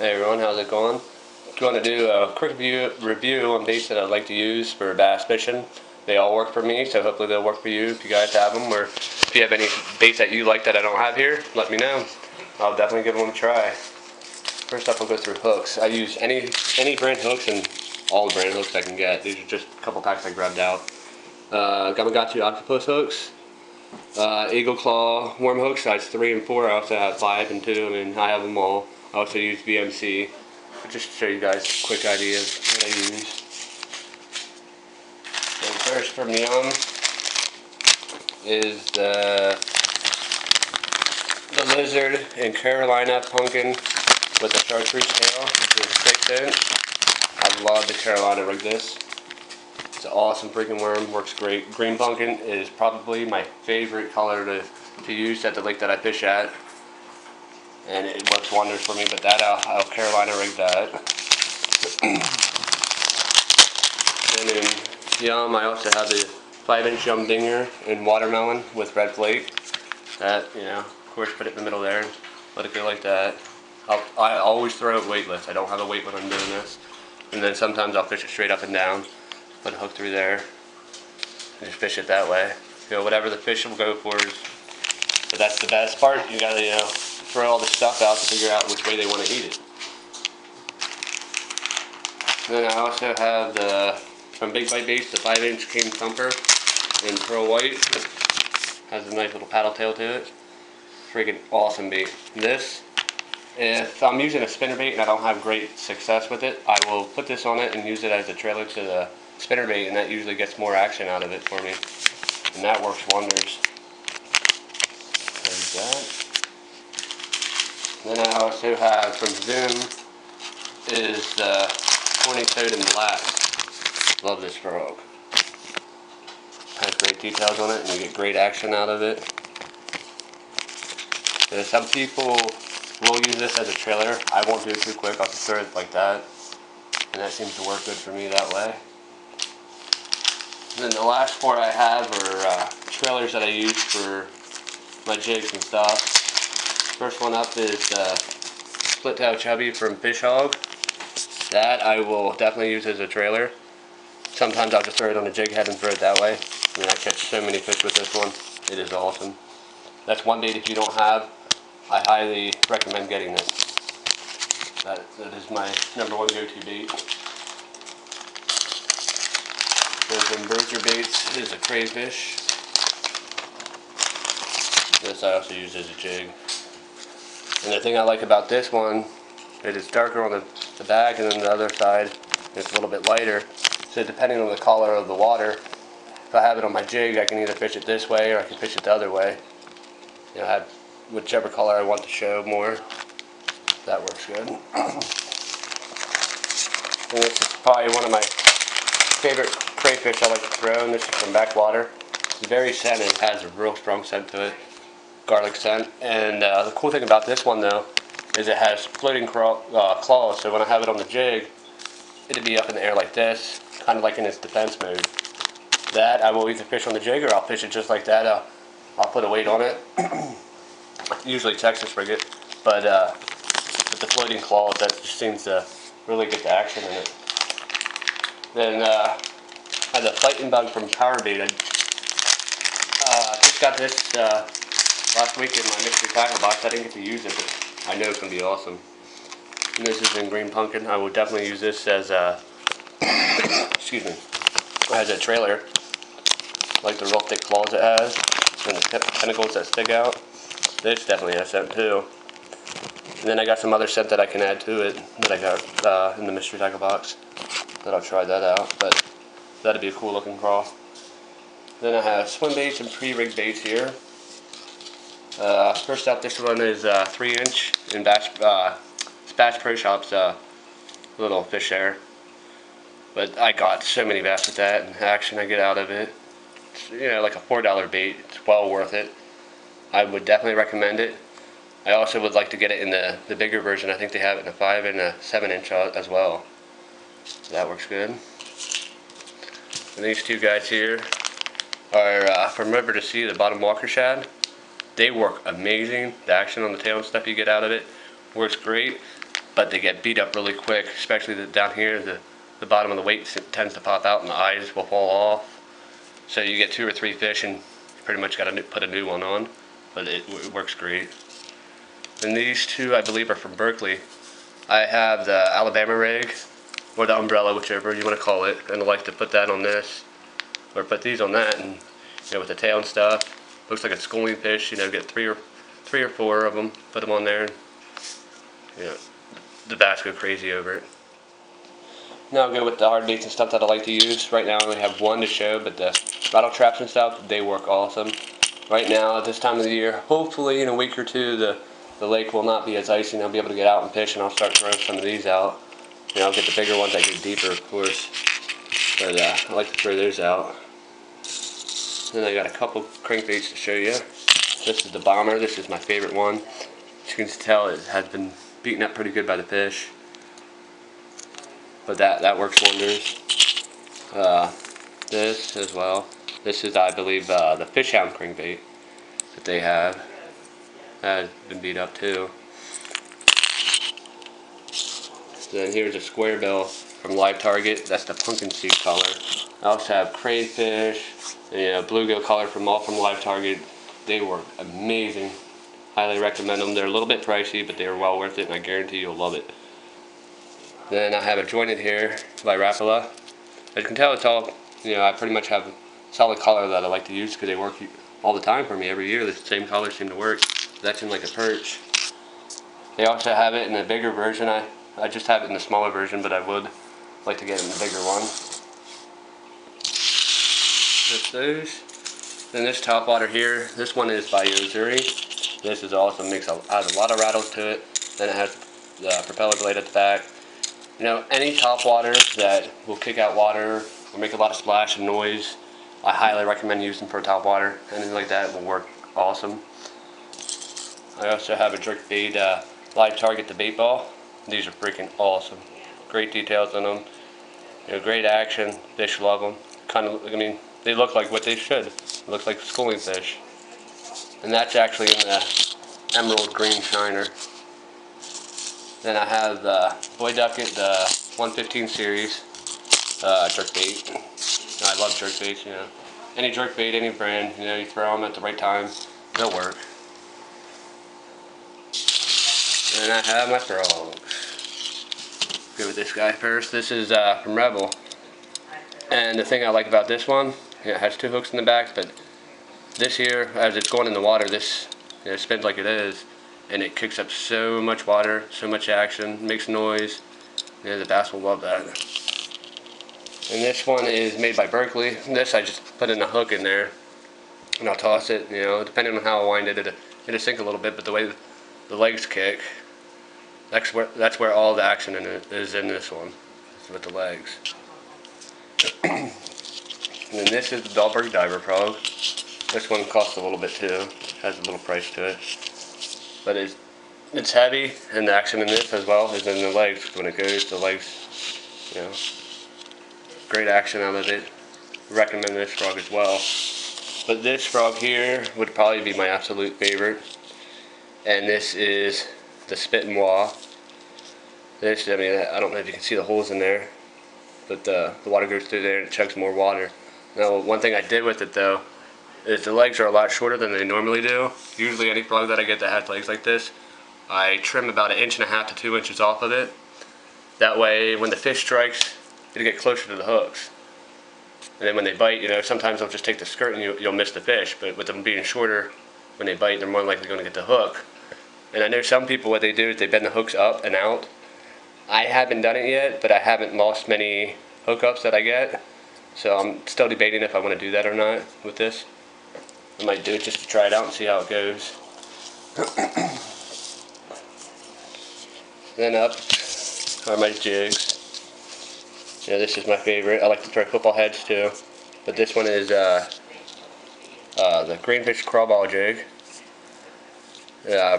Hey everyone, how's it going? Going to do a quick review on baits that I like to use for bass fishing. They all work for me, so hopefully they'll work for you if you guys have them, or if you have any baits that you like that I don't have here, let me know. I'll definitely give them a try. First up, I'll go through hooks. I use any brand hooks and all the brand hooks I can get. These are just a couple packs I grabbed out. Gamakatsu octopus hooks, Eagle Claw worm hooks, size 3 and 4. I also have 5 and 2, and I have them all. I also use BMC. Just to show you guys a quick idea of what I use. So first from Yum is the lizard and Carolina pumpkin with a chartreuse tail, which is 6 inch. I love the Carolina rig this. It's an awesome freaking worm, works great. Green pumpkin is probably my favorite color to use at the lake that I fish at. And it works wonders for me, but that I'll Carolina rig that. And in Yum, I also have the 5-inch Yum Dinger in watermelon with red flake. That, you know, of course, put it in the middle there, let it go like that. I always throw it weightless. I don't have a weight when I'm doing this. And then sometimes I'll fish it straight up and down, put a hook through there, and just fish it that way. You know, whatever the fish will go for is. But that's the best part. You gotta, you know, throw all the stuff out to figure out which way they want to eat it. Then I also have from Big Bite Baits, the 5-inch King Thumper in pearl white. Has a nice little paddle tail to it. Freaking awesome bait. This, if I'm using a spinnerbait and I don't have great success with it, I will put this on it and use it as a trailer to the spinnerbait, and that usually gets more action out of it for me. And that works wonders. There's that. Then I also have from Zoom is the Horny Toad in Black. Love this frog. Has great details on it and you get great action out of it. So some people will use this as a trailer. I won't do it too quick, I'll just throw it like that. And that seems to work good for me that way. And then the last 4 I have are trailers that I use for my jigs and stuff. First one up is Split Tail Chubby from Fish Hog. That I will definitely use as a trailer. Sometimes I'll just throw it on a jig head and throw it that way. And I catch so many fish with this one. It is awesome. That's one bait if you don't have. I highly recommend getting this. That is my #1 go-to bait. Then Bruiser Baits is a crayfish. This I also use as a jig. And the thing I like about this one, it is darker on the back, and then the other side it's a little bit lighter. So depending on the color of the water, if I have it on my jig, I can either fish it this way or I can fish it the other way. You know, have whichever color I want to show more. That works good. And this is probably one of my favorite crayfish I like to throw, and this is from Backwater. It's very scented, it has a real strong scent to it. Garlic scent. And the cool thing about this one though is it has floating claws, so when I have it on the jig it'll be up in the air like this, kind of like in its defense mode. That I will either fish on the jig or I'll fish it just like that. I'll put a weight on it, usually Texas frigate, but with the floating claws that just seems to really get the action in it. Then I have the Fighting Bug from Power Bait. I just got this last week in my mystery tackle box. I didn't get to use it, but I know it's going to be awesome. And this is in green pumpkin. I will definitely use this as a excuse me, as a trailer. I like the real thick claws it has and the tentacles that stick out. This definitely has scent too. And then I got some other scent that I can add to it that I got in the mystery tackle box. That I'll try that out, but that'd be a cool looking crawl. Then I have swim baits and pre-rigged baits here. First up, this one is 3-inch in Bass Pro Shops little fish there. But I got so many bass with that, and the action I get out of it. It's, you know, like a $4 bait. It's well worth it. I would definitely recommend it. I also would like to get it in the bigger version. I think they have it in a 5 and a 7-inch as well. So that works good. And these two guys here are from River to Sea, the bottom walker shad. They work amazing. The action on the tail and stuff you get out of it works great. but they get beat up really quick, especially down here. The bottom of the weight tends to pop out and the eyes will fall off. So you get 2 or 3 fish and you pretty much got to put a new one on, but it works great. And these two, I believe, are from Berkley. I have the Alabama rig, or the umbrella, whichever you want to call it, and I like to put that on this, or put these on that, and with the tail and stuff. Looks like a schooling fish. Get three or four of them, put them on there, and the bass go crazy over it. Now I'll go with the hard baits and stuff that I like to use. Right now I only have one to show, but the rattle traps and stuff, they work awesome. Right now at this time of the year, hopefully in a week or two, the lake will not be as icy and I'll be able to get out and fish, and I'll start throwing some of these out. I'll get the bigger ones, I get deeper of course, but I like to throw those out. Then I got a couple crankbaits to show you. This is the Bomber. This is my favorite one. As you can tell, it has been beaten up pretty good by the fish, but that works wonders. This as well. This is, I believe, the Fish Hound crankbait that they have. That has been beat up too. Then here's a square bill from Live Target. That's the pumpkin seed color. I also have crayfish, and, bluegill color from Live Target. They were amazing. Highly recommend them. They're a little bit pricey, but they are well worth it, and I guarantee you'll love it. Then I have a jointed here by Rapala. As you can tell, it's all, I pretty much have a solid color that I like to use because they work all the time for me. Every year, the same colors seem to work. That's in like a perch. They also have it in a bigger version. I just have it in the smaller version, but I would like to get it in the bigger one. That's those. Then this topwater here, this one is by Yo-Zuri. This is awesome, adds a lot of rattles to it. Then it has the propeller blade at the back. Any topwater that will kick out water or make a lot of splash and noise, I highly recommend using for topwater. Anything like that will work awesome. I also have a jerkbait Live Target, the bait ball. These are freaking awesome. Great details on them. Great action. Fish love them. They look like what they should. It looks like schooling fish. And that's actually in the emerald green shiner. Then I have the Boy Ducket, the 115 series jerkbait. I love jerkbaits. Any jerkbait, any brand. You throw them at the right time, they'll work. And I have my frogs. Go with this guy first. This is from Rebel. And the thing I like about this one, it has 2 hooks in the back, but this here, as it's going in the water, this spins like it is, and it kicks up so much water, so much action, makes noise. The bass will love that. And this one is made by Berkley. This I just put in a hook in there, and I'll toss it. Depending on how I wind it, it'll sink a little bit, but the way the legs kick, that's where all the action in it is in this one, with the legs. And then this is the Dahlberg Diver Frog. This one costs a little bit too. Has a little price to it, but it's heavy, and the action in this as well is in the legs. When it goes, the legs, great action out of it. Recommend this frog as well. But this frog here would probably be my absolute favorite, and this is the Spit and Wah. I don't know if you can see the holes in there, but the water goes through there and it chugs more water. Now, one thing I did with it though is the legs are a lot shorter than they normally do. Usually any frog that I get that has legs like this, I trim about 1.5 inches to 2 inches off of it. That way when the fish strikes, it'll get closer to the hooks. And then when they bite, sometimes they'll just take the skirt and you'll miss the fish, but with them being shorter, when they bite, they're more likely going to get the hook. And I know some people, what they do is they bend the hooks up and out. I haven't done it yet, but I haven't lost many hookups that I get. So I'm still debating if I want to do that or not with this. I might do it just to try it out and see how it goes. Then up are my jigs. This is my favorite. I like to throw football heads too. But this one is the Greenfish Crawball jig.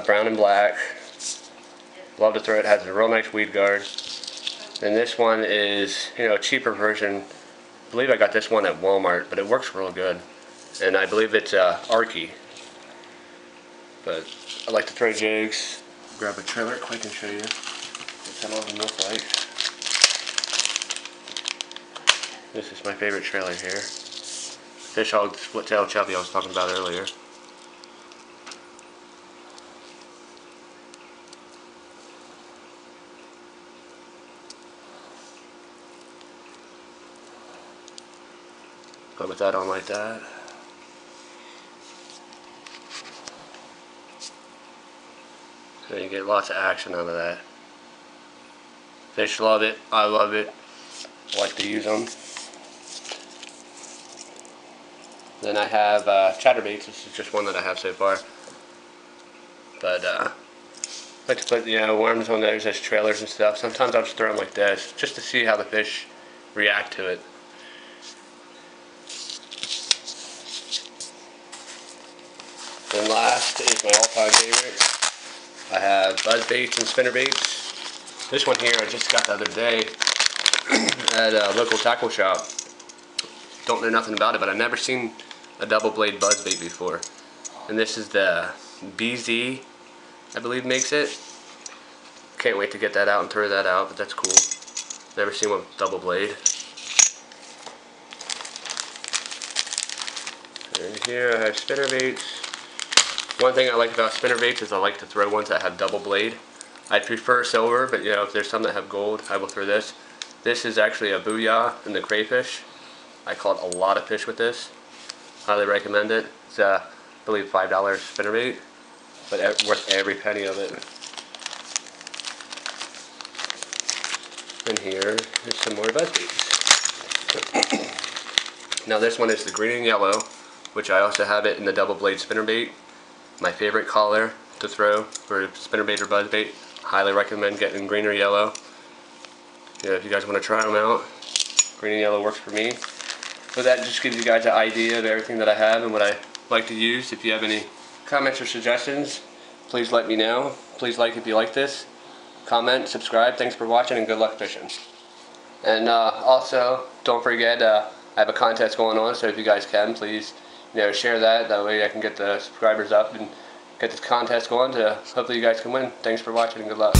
Brown and black. Love to throw it. Has a real nice weed guard. And this one is, a cheaper version. I believe I got this one at Walmart, but it works real good. And I believe it's Arky. But I like to throw jigs. Grab a trailer quick and show you. Some of them look like. This is my favorite trailer here. Fish hog split tail chubby I was talking about earlier. But with that on like that. So you get lots of action out of that. Fish love it. I love it. I like to use them. Then I have chatterbaits. This is just one that I have so far. But I like to put worms on those as trailers and stuff. Sometimes I'll just throw them like this just to see how the fish react to it. Then last is my all-time favorite. I have buzz baits and spinner baits. This one here I just got the other day at a local tackle shop. Don't know nothing about it, but I've never seen a double blade buzz bait before. And this is the BZ, I believe makes it. Can't wait to get that out and throw that out, but that's cool. Never seen one with double blade. And here I have spinner baits. One thing I like about spinner baits is I like to throw ones that have double blade. I prefer silver, but if there's some that have gold, I will throw this. This is actually a Booyah in the crayfish. I caught a lot of fish with this. Highly recommend it. It's I believe $5 spinner bait, but worth every penny of it. And here is some more buzz baits. Now this one is the green and yellow, which I also have it in the double blade spinner bait. My favorite color to throw for spinner bait or buzz bait. Highly recommend getting green or yellow. If you guys want to try them out, green and yellow works for me. But that just gives you guys an idea of everything that I have and what I like to use. If you have any comments or suggestions, please let me know. Please like if you like this. Comment, subscribe. Thanks for watching and good luck fishing. And also, don't forget, I have a contest going on, so if you guys can, please share that. That way I can get the subscribers up and get this contest going to hopefully you guys can win. Thanks for watching and good luck.